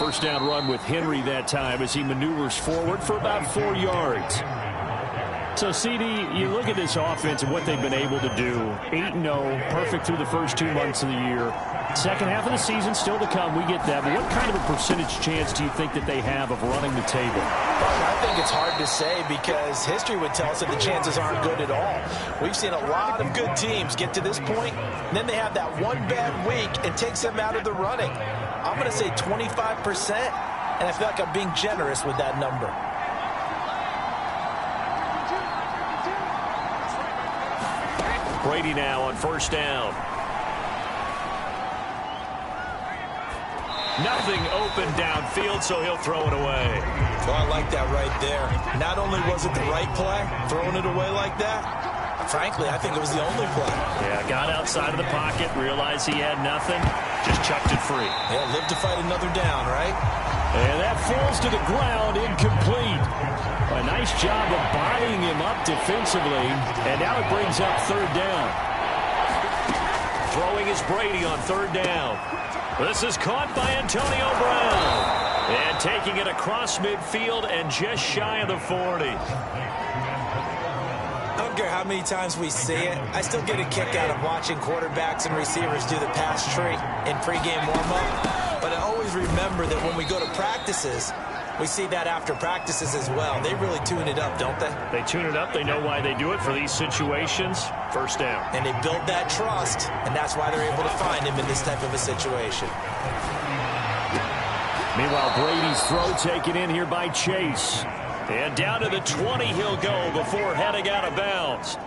first down run with Henry that time as he maneuvers forward for about 4 yards. So, CD, you look at this offense and what they've been able to do. 8-0, perfect through the first 2 months of the year. Second half of the season still to come. We get that. But what kind of a percentage chance do you think that they have of running the table? I think it's hard to say because history would tell us that the chances aren't good at all. We've seen a lot of good teams get to this point, and then they have that one bad week and takes them out of the running. I'm going to say 25%, and I feel like I'm being generous with that number. Brady now on first down. Nothing open downfield, so he'll throw it away. Well, I like that right there. Not only was it the right play, throwing it away like that, frankly, I think it was the only play. Yeah, got outside of the pocket, realized he had nothing, just chucked it free. Yeah, live to fight another down, right? And that falls to the ground, incomplete. A nice job of buying him up defensively, and now it brings up third down. Throwing is Brady on third down. This is caught by Antonio Brown. And taking it across midfield and just shy of the 40. I don't care how many times we see it. I still get a kick out of watching quarterbacks and receivers do the pass tree in pregame warm-up. But I always remember that when we go to practices, we see that after practices as well. They really tune it up, don't they? They tune it up. They know why they do it for these situations. First down. And they build that trust, and that's why they're able to find him in this type of a situation. Meanwhile, Brady's throw taken in here by Chase. And down to the 20 he'll go before heading out of bounds.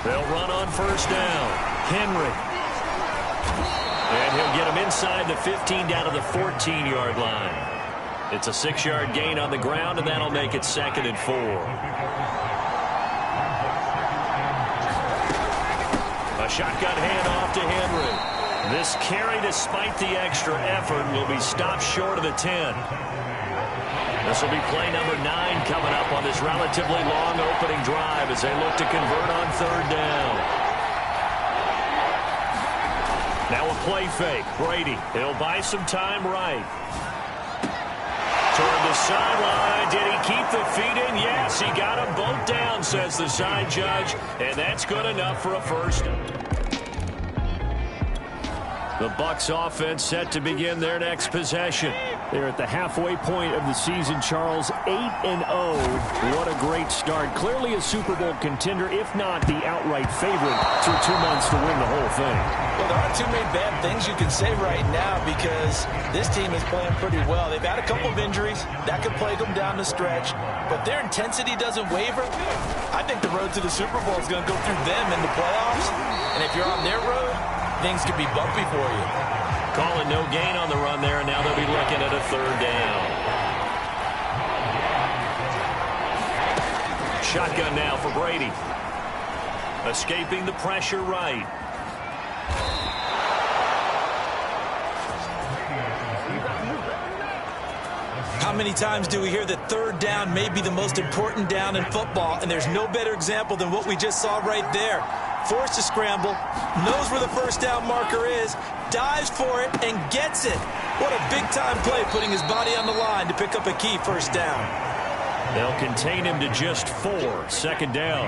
They'll run on first down. Henry. And he'll get him inside the 15 down to the 14-yard line. It's a 6-yard gain on the ground, and that'll make it 2nd and 4. A shotgun handoff to Henry. This carry, despite the extra effort, will be stopped short of the 10. This will be play number 9 coming up on this relatively long opening drive as they look to convert on third down. Now a play fake. Brady, he'll buy some time right. Toward the sideline. Did he keep the feet in? Yes, he got them both down, says the side judge. And that's good enough for a first. The Bucs offense set to begin their next possession. They're at the halfway point of the season, Charles. 8-0. What a great start. Clearly a Super Bowl contender, if not the outright favorite, through 2 months to win the whole thing. Well, there aren't too many bad things you can say right now because this team is playing pretty well. They've had a couple of injuries. That could plague them down the stretch. But their intensity doesn't waver. I think the road to the Super Bowl is going to go through them in the playoffs. And if you're on their road, things could be bumpy for you. Calling no gain on the run there, and now they'll be looking at a third down. Shotgun now for Brady. Escaping the pressure right. How many times do we hear that third down may be the most important down in football, and there's no better example than what we just saw right there. Forced to scramble, knows where the first down marker is, dives for it, and gets it. What a big-time play, putting his body on the line to pick up a key first down. They'll contain him to just 4. 2nd down.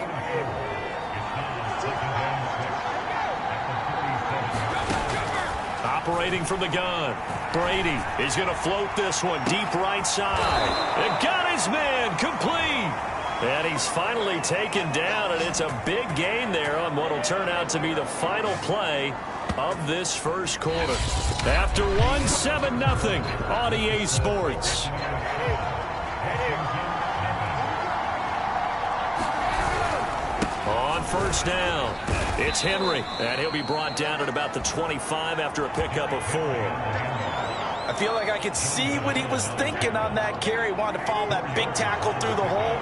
Operating from the gun. Brady is going to float this one deep right side. And got his man complete. And he's finally taken down, and it's a big gain there on what will turn out to be the final play of this first quarter. After 1, 7-0 on EA Sports. On first down, it's Henry, and he'll be brought down at about the 25 after a pickup of 4. I feel like I could see what he was thinking on that carry. Wanted to follow that big tackle through the hole.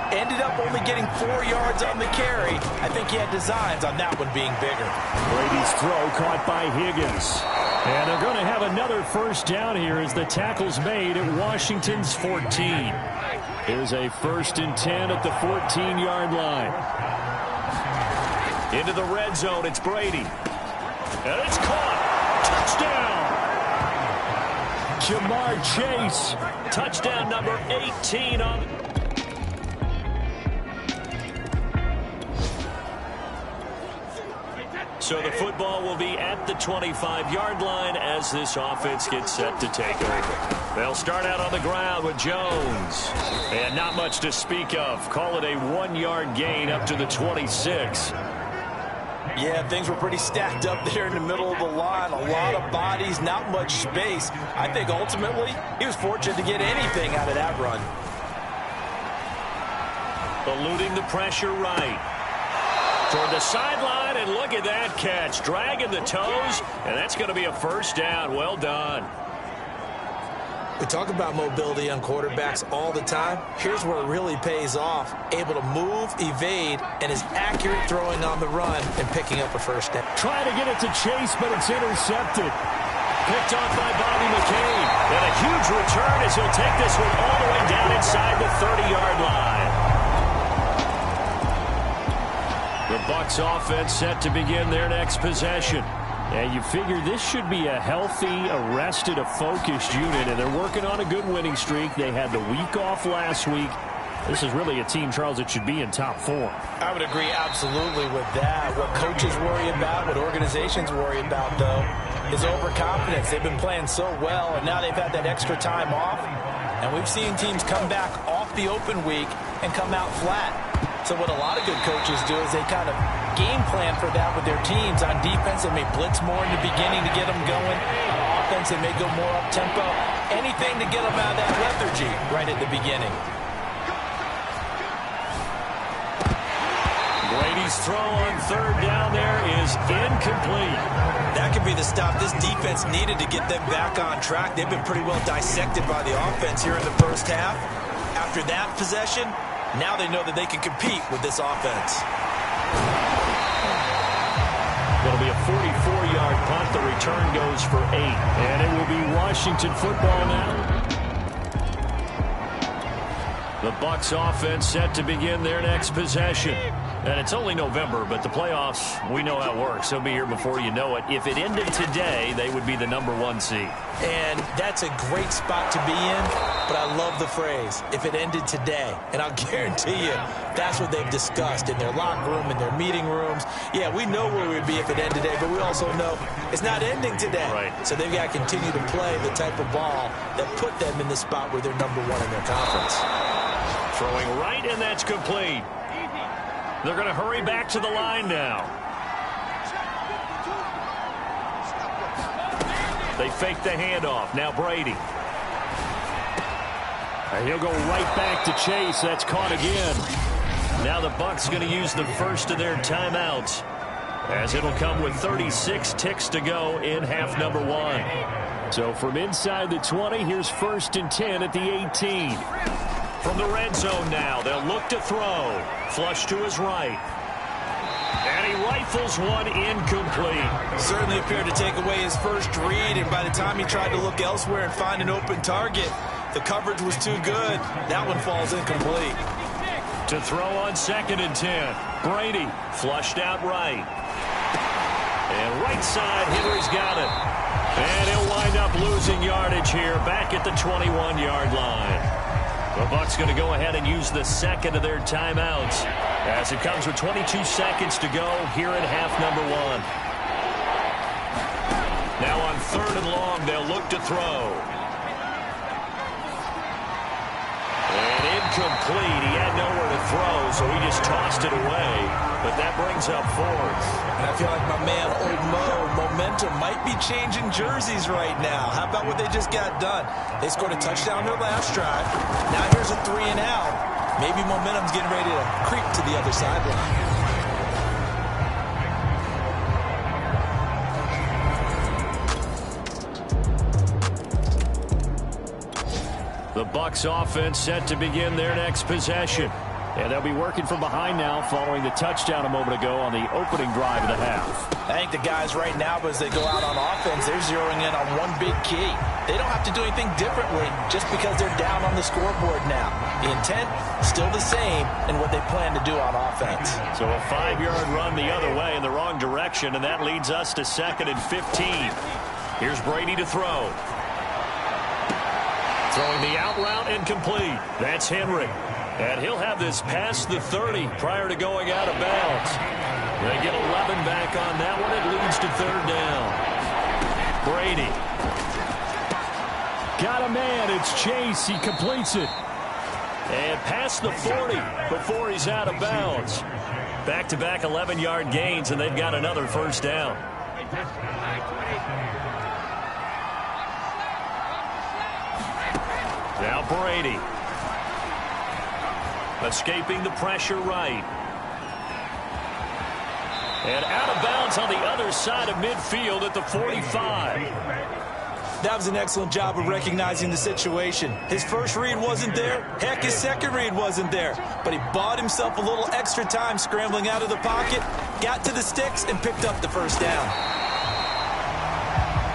Ended up only getting 4 yards on the carry. I think he had designs on that one being bigger. Brady's throw caught by Higgins. And they're going to have another first down here as the tackle's made at Washington's 14. Here's a 1st and 10 at the 14-yard line. Into the red zone, it's Brady. And it's caught. Touchdown. Jamar Chase. Touchdown number 18 on. So the football will be at the 25-yard line as this offense gets set to take over. They'll start out on the ground with Jones. And not much to speak of. Call it a 1-yard gain up to the 26. Yeah, things were pretty stacked up there in the middle of the line. A lot of bodies, not much space. I think ultimately he was fortunate to get anything out of that run. Eluding the pressure right. Toward the sideline, and look at that catch. Dragging the toes, and that's going to be a first down. Well done. We talk about mobility on quarterbacks all the time. Here's where it really pays off. Able to move, evade, and is accurate throwing on the run and picking up a first down. Trying to get it to Chase, but it's intercepted. Picked off by Bobby McCain. And a huge return as he'll take this one all the way down inside the 30-yard line. The Bucs offense set to begin their next possession. And you figure this should be a healthy, arrested, a focused unit, and they're working on a good winning streak. They had the week off last week. This is really a team, Charles, that should be in top 4. I would agree absolutely with that. What coaches worry about, what organizations worry about, though, is overconfidence. They've been playing so well, and now they've had that extra time off. And we've seen teams come back off the open week and come out flat. So what a lot of good coaches do is they kind of game plan for that with their teams. On defense, they may blitz more in the beginning to get them going. On offense, they may go more up-tempo. Anything to get them out of that lethargy right at the beginning. Brady's throw on third down there is incomplete. That could be the stop this defense needed to get them back on track. They've been pretty well dissected by the offense here in the first half. After that possession, now they know that they can compete with this offense. It'll be a 44-yard punt. The return goes for 8. And it will be Washington football now. The Bucs offense set to begin their next possession. And it's only November, but the playoffs, we know how it works. They'll be here before you know it. If it ended today, they would be the #1 seed. And that's a great spot to be in, but I love the phrase, if it ended today. And I'll guarantee you, that's what they've discussed in their locker room, in their meeting rooms. Yeah, we know where we'd be if it ended today, but we also know it's not ending today. Right. So they've got to continue to play the type of ball that put them in the spot where they're #1 in their conference. Throwing right, and that's complete. They're going to hurry back to the line now. They fake the handoff. Now Brady. And he'll go right back to Chase. That's caught again. Now the Bucs going to use the first of their timeouts, as it'll come with 36 ticks to go in half #1. So from inside the 20, here's 1st and 10 at the 18. From the red zone now, they'll look to throw. Flush to his right. And he rifles one incomplete. Certainly appeared to take away his first read, and by the time he tried to look elsewhere and find an open target, the coverage was too good. That one falls incomplete. To throw on 2nd and 10. Brady flushed out right. And right side, Henry's got it. And he'll wind up losing yardage here back at the 21-yard line. The Bucs going to go ahead and use the second of their timeouts, as it comes with 22 seconds to go here in half #1. Now on 3rd and long, they'll look to throw. And incomplete. He had nowhere to throw, so he just tossed it away. But that brings up 4th. And I feel like my man, Old Mo, momentum might be changing jerseys right now. How about what they just got done? They scored a touchdown their last drive. Now here's a 3 and out. Maybe momentum's getting ready to creep to the other sideline. The Bucs offense set to begin their next possession. And they'll be working from behind now following the touchdown a moment ago on the opening drive of the half. I think the guys right now, as they go out on offense, they're zeroing in on one big key. They don't have to do anything differently just because they're down on the scoreboard now. The intent, still the same in what they plan to do on offense. So a 5-yard run the other way in the wrong direction, and that leads us to 2nd and 15. Here's Brady to throw. Throwing the out route incomplete. That's Henry. And he'll have this past the 30 prior to going out of bounds. They get 11 back on that one. It leads to 3rd down. Brady. Got a man. It's Chase. He completes it. And past the 40 before he's out of bounds. Back-to-back 11-yard gains, and they've got another 1st down. Now Brady. Escaping the pressure right. And out of bounds on the other side of midfield at the 45. That was an excellent job of recognizing the situation. His first read wasn't there. Heck, his second read wasn't there. But he bought himself a little extra time scrambling out of the pocket, got to the sticks, and picked up the 1st down.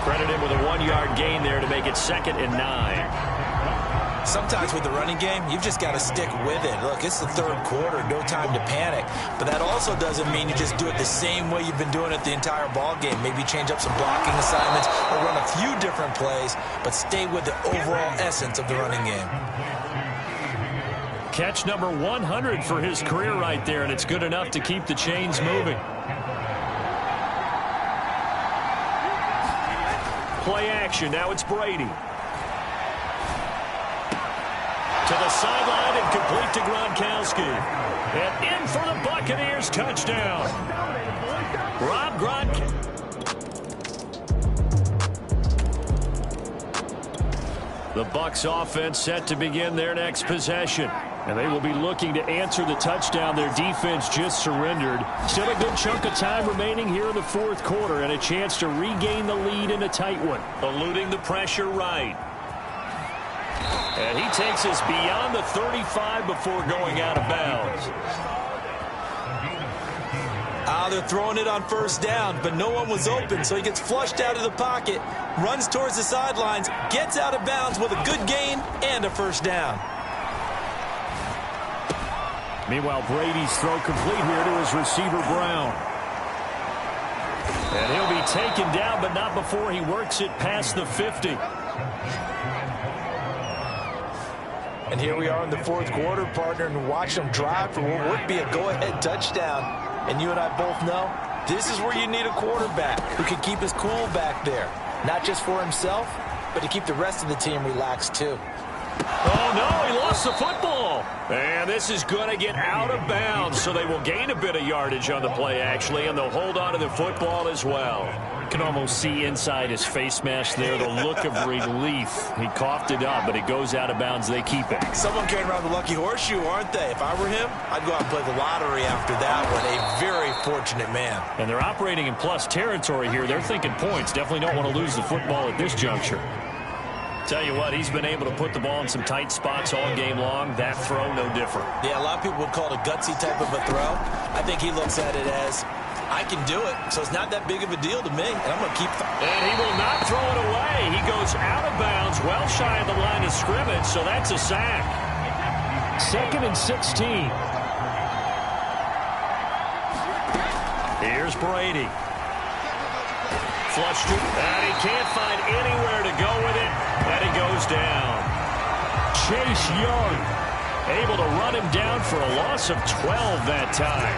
Credit him with a 1-yard gain there to make it 2nd and 9. Sometimes with the running game, you've just got to stick with it. Look, it's the 3rd quarter, no time to panic. But that also doesn't mean you just do it the same way you've been doing it the entire ball game. Maybe change up some blocking assignments or run a few different plays, but stay with the overall essence of the running game. Catch number 100 for his career right there, and it's good enough to keep the chains moving. Play action. Now it's Brady. To the sideline and complete to Gronkowski. And in for the Buccaneers touchdown. Rob Gronkowski. The Bucs offense set to begin their next possession. And they will be looking to answer the touchdown their defense just surrendered. Still a good chunk of time remaining here in the 4th quarter and a chance to regain the lead in a tight one. Eluding the pressure right. And he takes us beyond the 35 before going out of bounds. They're throwing it on 1st down, but no one was open, so he gets flushed out of the pocket, runs towards the sidelines, gets out of bounds with a good gain and a 1st down. Meanwhile, Brady's throw complete here to his receiver, Brown. And he'll be taken down, but not before he works it past the 50. And here we are in the 4th quarter, partner, and watch them drive for what would be a go-ahead touchdown. And you and I both know this is where you need a quarterback who can keep his cool back there. Not just for himself, but to keep the rest of the team relaxed too. Oh, no, he lost the football. And this is going to get out of bounds, so they will gain a bit of yardage on the play, actually, and they'll hold on to the football as well. You can almost see inside his face mask there the look of relief. He coughed it up, but it goes out of bounds. They keep it. Someone came around the lucky horseshoe, aren't they? If I were him, I'd go out and play the lottery after that one. A very fortunate man. And they're operating in plus territory here. They're thinking points. Definitely don't want to lose the football at this juncture. Tell you what, he's been able to put the ball in some tight spots all game long. That throw, no different. Yeah, a lot of people would call it a gutsy type of a throw. I think he looks at it as, I can do it, so it's not that big of a deal to me, and I'm going to keep... And he will not throw it away. He goes out of bounds, well shy of the line of scrimmage, so that's a sack. 2nd and 16. Here's Brady. Flushed it, and he can't find anywhere to go with it, and he goes down. Chase Young able to run him down for a loss of 12 that time.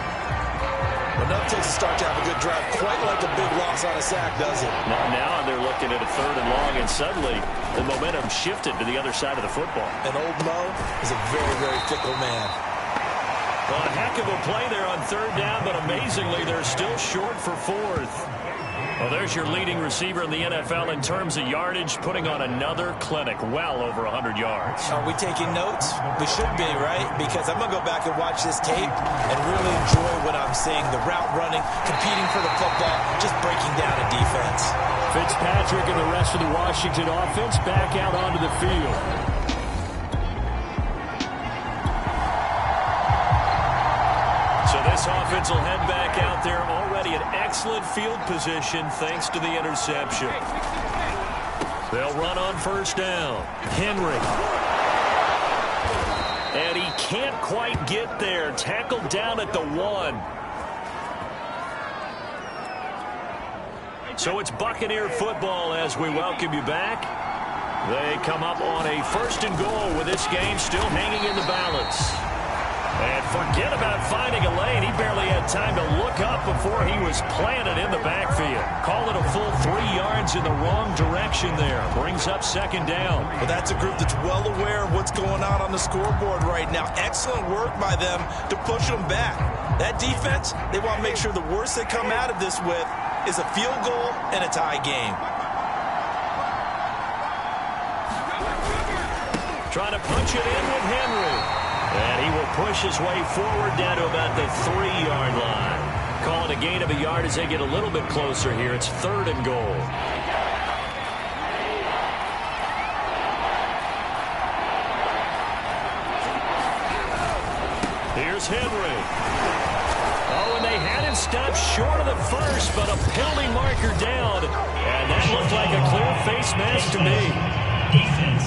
Enough takes a start to have a good drive, quite like a big loss on a sack, does it? Now they're looking at a 3rd and long, and suddenly the momentum shifted to the other side of the football. And old Mo is a very, very fickle man. Well, a heck of a play there on 3rd down, but amazingly, they're still short for 4th. Well, there's your leading receiver in the NFL in terms of yardage, putting on another clinic, well over 100 yards. Are we taking notes? We should be, right? Because I'm going to go back and watch this tape and really enjoy what I'm seeing. The route running, competing for the football, just breaking down a defense. Fitzpatrick and the rest of the Washington offense back out onto the field. So this offense will head back out there already in excellent field position thanks to the interception. They'll run on first down. Henry. And he can't quite get there. Tackled down at the 1. So it's Buccaneer football as we welcome you back. They come up on a 1st and goal with this game still hanging in the balance. And forget about finding a lane. He barely had time to look up before he was planted in the backfield. Call it a full 3 yards in the wrong direction there. Brings up 2nd down. Well, that's a group that's well aware of what's going on the scoreboard right now. Excellent work by them to push them back. That defense, they want to make sure the worst they come out of this with is a field goal and a tie game. Trying to punch it in with Henry. And he will push his way forward down to about the 3-yard line. Calling a gain of a yard as they get a little bit closer here. It's 3rd and goal. Here's Henry. Oh, and they had him stopped short of the 1st, but a penalty marker down. And that looked like a clear face mask to me. Defense.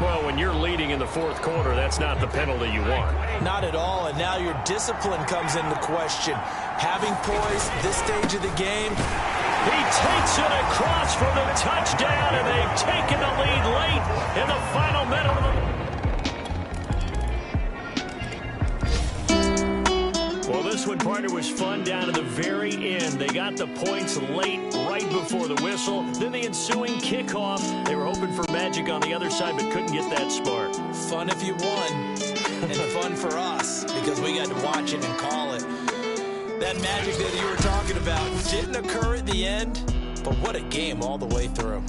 Well, when you're leading in the 4th quarter, that's not the penalty you want. Not at all, and now your discipline comes into question. Having poise this stage of the game. He takes it across for the touchdown, and they've taken the lead late in the final minute of the... Well, this one, partner, was fun down to the very end. They got the points late, right before the whistle. Then the ensuing kickoff. They were hoping for magic on the other side, but couldn't get that spark. Fun if you won, and fun for us, because we got to watch it and call it. That magic that you were talking about didn't occur at the end, but what a game all the way through.